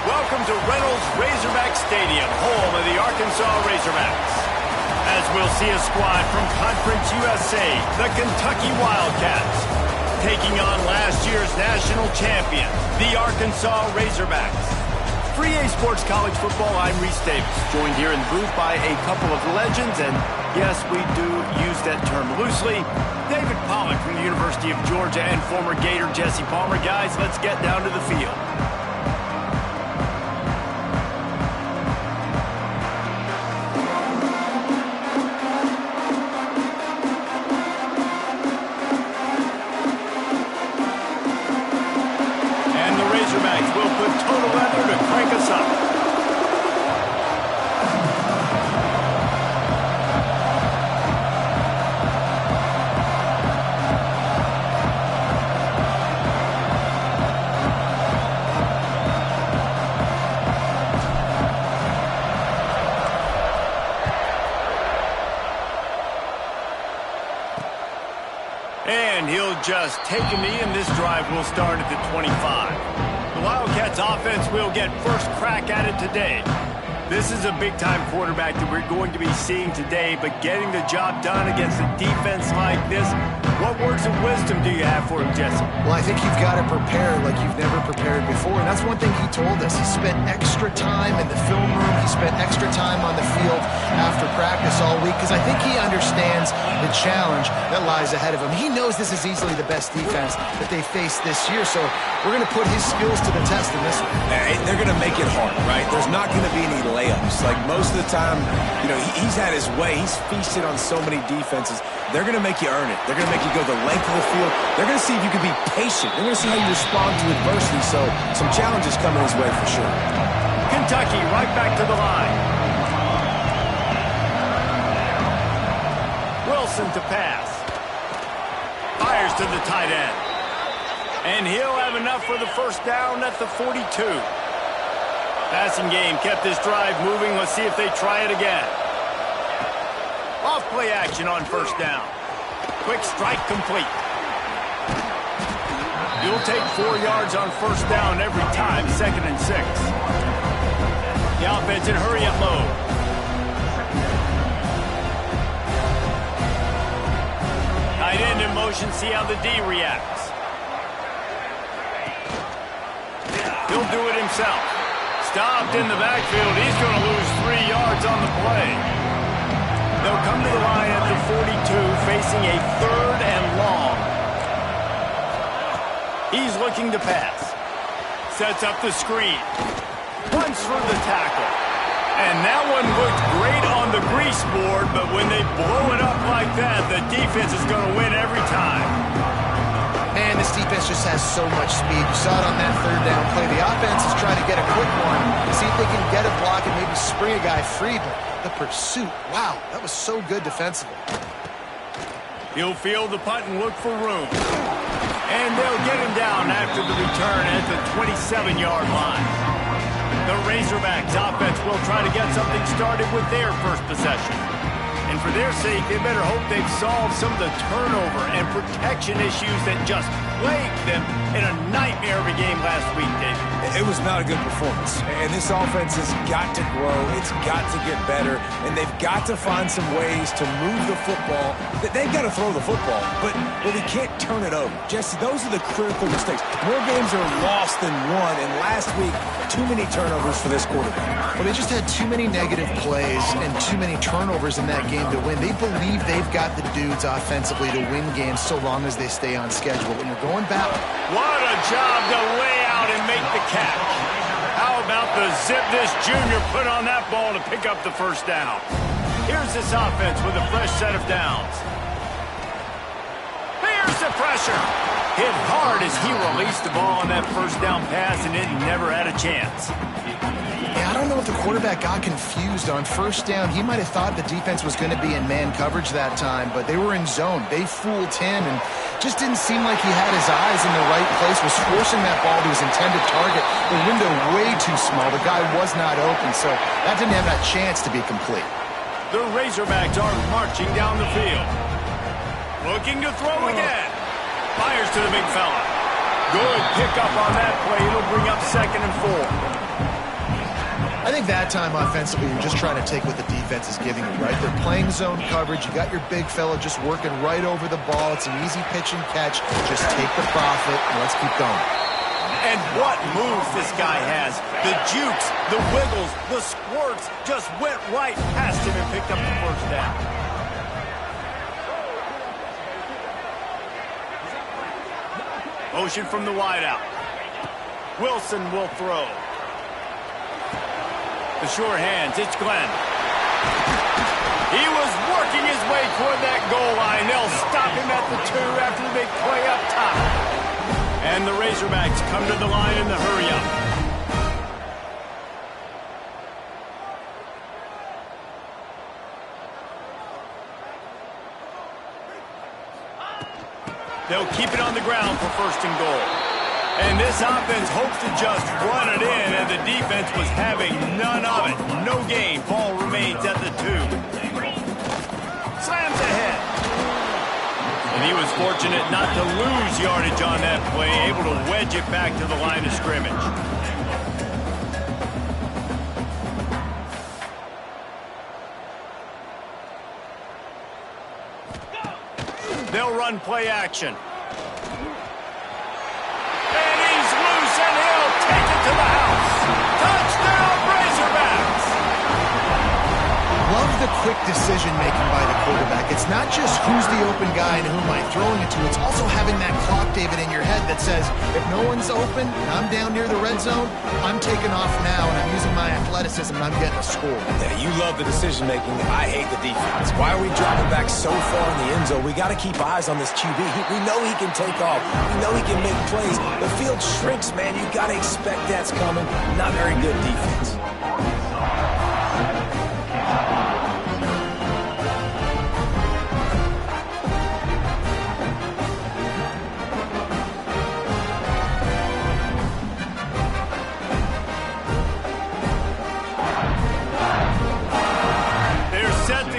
Welcome to Reynolds Razorback Stadium, home of the Arkansas Razorbacks. As we'll see a squad from Conference USA, the Kentucky Wildcats, taking on last year's national champion, the Arkansas Razorbacks. For EA Sports College Football, I'm Reese Davis, joined here in the booth by a couple of legends, and yes, we do use that term loosely. David Pollock from the University of Georgia and former Gator Jesse Palmer. Guys, let's get down to the field. Razorbacks will put total leather to crank us up. And he'll just take a knee, and this drive will start at the 25. The Wildcats offense will get first crack at it today. This is a big-time quarterback that we're going to be seeing today, but getting the job done against a defense like this, what words of wisdom do you have for him, Jesse? Well, I think you've got to prepare like you've never prepared before, and that's one thing he told us. He spent extra time in the film room. He spent extra time on the field after practice all week because I think he understands the challenge that lies ahead of him. He knows this is easily the best defense that they face this year, so we're going to put his skills to the test in this one. They're going to make it hard, right? There's not going to be any layups. Like most of the time, you know, he's had his way. He's feasted on so many defenses. They're going to make you earn it. They're going to make you go the length of the field. They're going to see if you can be patient. They're going to see how you respond to adversity. So some challenges coming his way for sure. Kentucky right back to the line. Wilson to pass. Fires to the tight end. And he'll have enough for the first down at the 42. Passing game kept this drive moving. Let's see if they try it again. Off play action on first down. Quick strike complete. You'll take 4 yards on first down every time, 2nd and 6. The offense in hurry-up mode. Tight end in motion, see how the D reacts. He'll do it himself. stopped in the backfield. He's going to lose 3 yards on the play. They'll come to the line at the 42, facing a 3rd and long. He's looking to pass. Sets up the screen. Runs for the tackle. And that one looked great on the grease board, but when they blow it up like that, the defense is going to win every time. Man, this defense just has so much speed. You saw it on that 3rd down play. The offense is trying to get a quick one to see if they can get a block and maybe spring a guy free, but the pursuit, wow, that was so good defensively. He'll field the punt and look for room. And they'll get him down after the return at the 27-yard line. The Razorbacks offense will try to get something started with their first possession. And for their sake, they better hope they've solved some of the turnover and protection issues that just plagued them in a nightmare of a game last week, David. It was not a good performance. And this offense has got to grow. It's got to get better. And they've got to find some ways to move the football. They've got to throw the football, but they can't turn it over. Jesse, those are the critical mistakes. More games are lost than won. And last week, too many turnovers for this quarterback. Well, they just had too many negative plays and too many turnovers in that game to win. They believe they've got the dudes offensively to win games so long as they stay on schedule. When you're going back... What a job to lay out and make the catch. How about the zip this junior put on that ball to pick up the first down? Here's this offense with a fresh set of downs. Here's the pressure. Hit hard as he released the ball on that first down pass, and it never had a chance. Yeah, I don't know if the quarterback got confused on first down. He might have thought the defense was going to be in man coverage that time, but they were in zone. They fooled him and just didn't seem like he had his eyes in the right place, was forcing that ball to his intended target. The window way too small. The guy was not open, so that didn't have that chance to be complete. The Razorbacks are marching down the field. Looking to throw again. Fires to the big fella. Good pickup on that play. It'll bring up 2nd and 4. I think that time offensively, you're just trying to take what the defense is giving you, right? They're playing zone coverage. You got your big fella just working right over the ball. It's an easy pitch and catch. Just take the profit and let's keep going. And what moves this guy has. The jukes, the wiggles, the squirts just went right past him and picked up the first down. Motion from the wideout. Wilson will throw. The sure hands, it's Glenn. He was working his way toward that goal line. They'll stop him at the 2 after the big play up top. And the Razorbacks come to the line in the hurry-up. They'll keep it on the ground for 1st and goal. And this offense hopes to just run it in, and the defense was having none of it. No gain. Ball remains at the 2. Slams ahead. And he was fortunate not to lose yardage on that play, able to wedge it back to the line of scrimmage. They'll run play action. And he'll take it to the house. Touchdown, Razorbacks! Love the quick decision-making by the quarterback. It's not just who's the open guy and who am I throwing it to. It's also having that clock, David, in your head that says, if no one's open and I'm down near the red zone, I'm taking off now and I'm using my athleticism and I'm getting a score. Yeah, you love the decision-making. I hate the defense. Why are we dropping back so far in the end zone? We got to keep eyes on this QB. We know he can take off. We know he can make plays. The field shrinks, man. You got to expect that's coming. Not very good defense.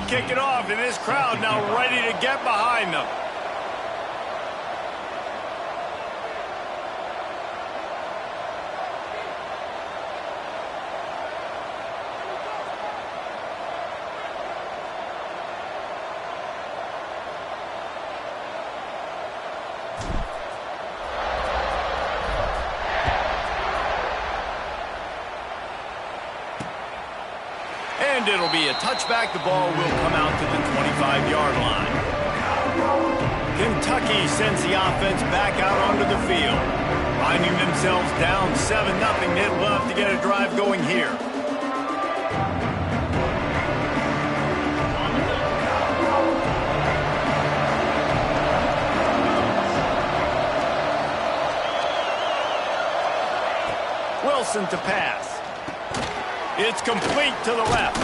Kick it off, and this crowd now ready to get behind them. And it'll be a touchback. The ball will come out to the 25-yard line. Kentucky sends the offense back out onto the field. Finding themselves down 7-0. They'd love to get a drive going here. Wilson to pass. It's complete to the left.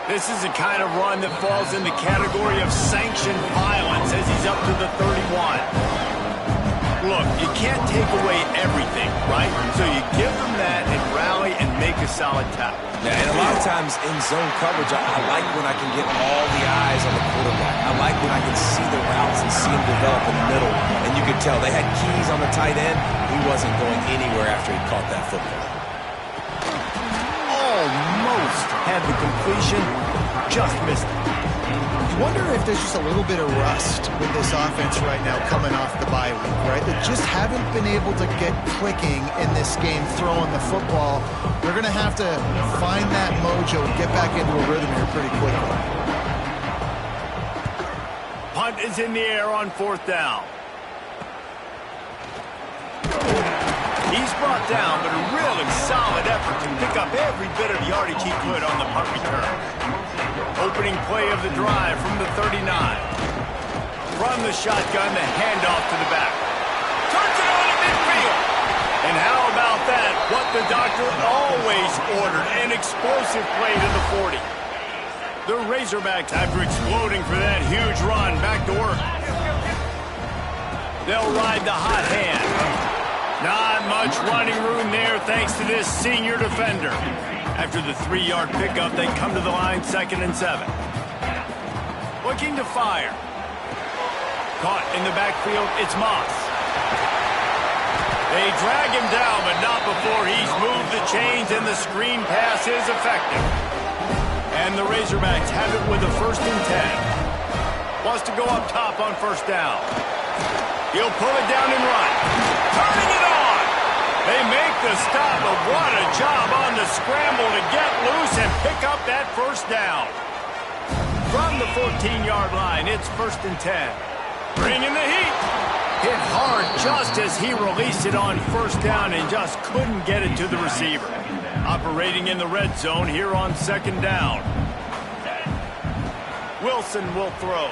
This is the kind of run that falls in the category of sanctioned violence as he's up to the 31. Look, you can't take away everything, right? So you give them that and rally and make a solid tackle. Yeah, and a lot of times in zone coverage, I like when I can get all the eyes on the quarterback. I like when I can see the routes and see him develop in the middle. And you could tell they had keys on the tight end. He wasn't going anywhere after he caught that football. Almost had the completion, just missed it. You wonder if there's just a little bit of rust with this offense right now coming off the bye week, right? They just haven't been able to get clicking in this game throwing the football. They're going to have to find that mojo and get back into a rhythm here pretty quickly. Punt is in the air on 4th down. He's brought down, but a really solid effort to pick up every bit of yardage he could on the punt return. Opening play of the drive from the 39. From the shotgun, the handoff to the back. Turns it on to midfield. And how about that? What the doctor always ordered, an explosive play to the 40. The Razorbacks, after exploding for that huge run, back to work. They'll ride the hot hand. Not much running room there thanks to this senior defender. After the 3-yard pickup, they come to the line 2nd and 7. Looking to fire. Caught in the backfield, it's Moss. They drag him down, but not before he's moved the chains and the screen pass is effective. And the Razorbacks have it with a 1st and 10. Wants to go up top on 1st down. He'll pull it down and run. Turning it on. They make the stop, but what a job on the scramble to get loose and pick up that 1st down. From the 14-yard line, it's 1st and 10. Bringing the heat. Hit hard just as he released it on 1st down and just couldn't get it to the receiver. Operating in the red zone here on 2nd down. Wilson will throw.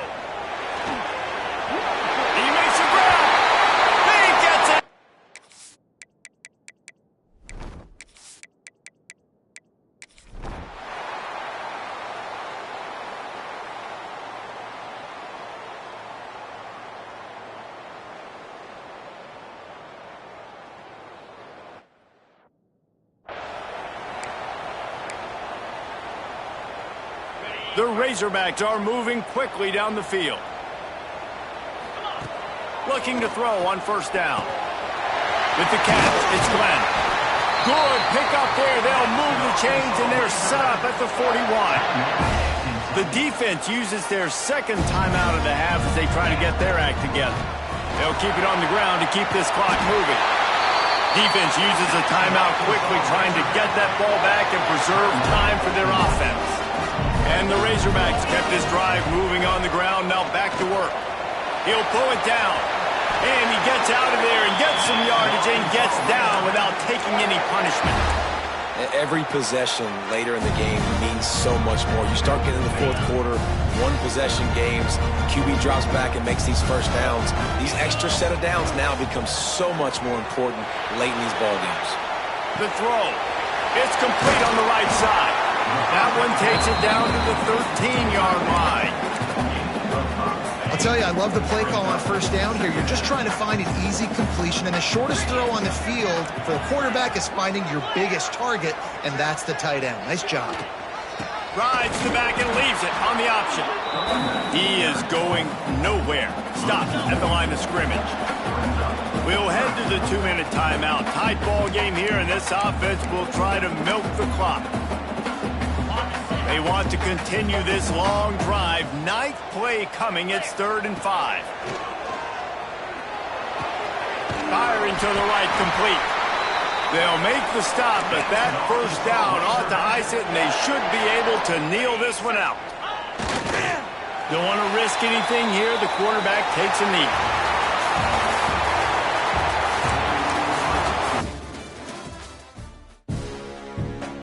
He makes a grab. He gets it. The Razorbacks are moving quickly down the field. Looking to throw on 1st down. With the catch, it's Glenn. Good pick up there. They'll move the chains, and they're set up at the 41. The defense uses their 2nd timeout of the half as they try to get their act together. They'll keep it on the ground to keep this clock moving. Defense uses a timeout quickly, trying to get that ball back and preserve time for their offense. And the Razorbacks kept this drive moving on the ground, now back to work. He'll pull it down. And he gets out of there and gets some yardage and gets down without taking any punishment. Every possession later in the game means so much more. You start getting in the 4th quarter, 1-possession games, QB drops back and makes these 1st downs. These extra set of downs now become so much more important late in these ball games. The throw. It's complete on the right side. That one takes it down to the 13-yard line. I'll tell you, I love the play call on 1st down here. You're just trying to find an easy completion, and the shortest throw on the field for the quarterback is finding your biggest target, and that's the tight end. Nice job. Rides the back and leaves it on the option. He is going nowhere. Stopped at the line of scrimmage. We'll head to the 2-minute timeout. Tight ball game here, and this offense will try to milk the clock. They want to continue this long drive. 9th play coming. It's 3rd and 5. Firing to the right, complete. They'll make the stop, but that first down ought to ice it, and they should be able to kneel this one out. Don't want to risk anything here. The quarterback takes a knee.